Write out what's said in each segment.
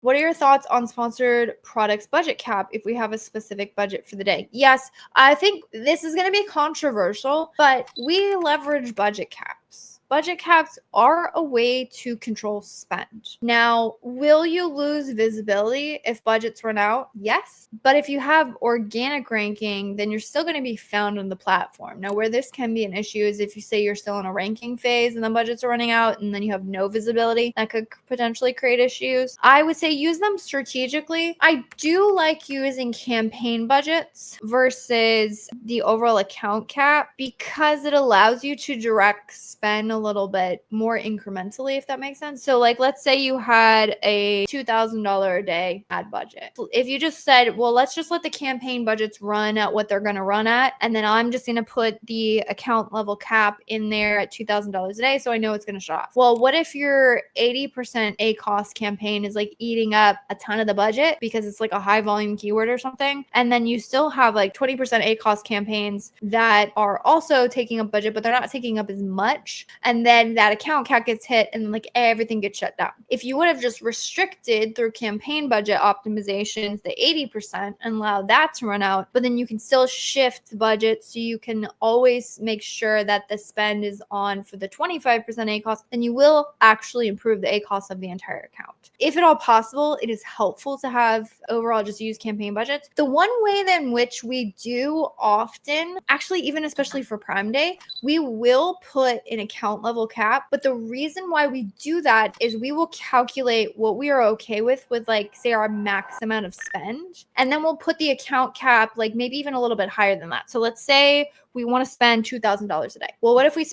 What are your thoughts on sponsored products budget cap if we have a specific budget for the day? Yes, I think this is going to be controversial, but we leverage budget caps. Budget caps are a way to control spend. Now, will you lose visibility if budgets run out? Yes. But if you have organic ranking, then you're still going to be found on the platform. Now, where this can be an issue is if you say you're still in a ranking phase and the budgets are running out and then you have no visibility, that could potentially create issues. I would say use them strategically. I do like using campaign budgets versus the overall account cap because it allows you to direct spend a little bit more incrementally, if that makes sense. So like, let's say you had a $2,000 a day ad budget. If you just said, well, let's just let the campaign budgets run at what they're going to run at, and then I'm just going to put the account level cap in there at $2,000 a day so I know it's going to shut off. Well, what if your 80% ACoS campaign is like eating up a ton of the budget because it's like a high volume keyword or something, and then you still have like 20% ACoS campaigns that are also taking up budget, but they're not taking up as much, and then that account cap gets hit and then like everything gets shut down. If you would have just restricted through campaign budget optimizations the 80% and allow that to run out, but then you can still shift budget so you can always make sure that the spend is on for the 25% ACoS, then you will actually improve the ACoS of the entire account. If at all possible, it is helpful to have overall just use campaign budgets. The one way in which we do often, actually even especially for Prime Day, we will put an account level cap, but the reason why we do that is we will calculate what we are okay with like say our max amount of spend, and then we'll put the account cap like maybe even a little bit higher than that. So let's say we want to spend $2,000 a day. Well, what if we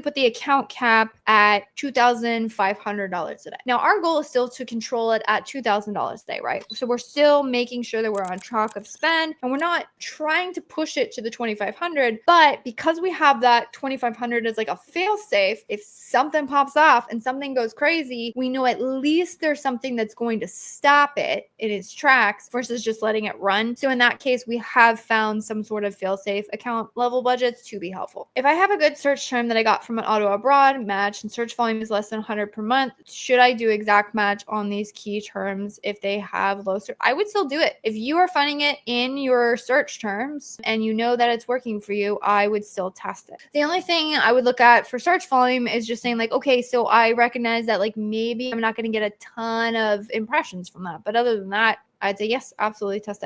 put the account cap at $2,500 a day? Now, our goal is still to control it at $2,000 a day, right? So we're still making sure that we're on track of spend and we're not trying to push it to the 2,500, but because we have that 2,500 as like a fail safe, if something pops off and something goes crazy, we know at least there's something that's going to stop it in its tracks versus just letting it run. So in that case, we have found some sort of fail safe account level budgets to be helpful. If I have a good search term that I got from an auto abroad match and search volume is less than 100 per month, should I do exact match on these key terms if they have low search? I would still do it. If you are finding it in your search terms and you know that it's working for you, I would still test it. The only thing I would look at for search volume is just saying like, okay, so I recognize that like maybe I'm not going to get a ton of impressions from that. But other than that, I'd say yes, absolutely test it.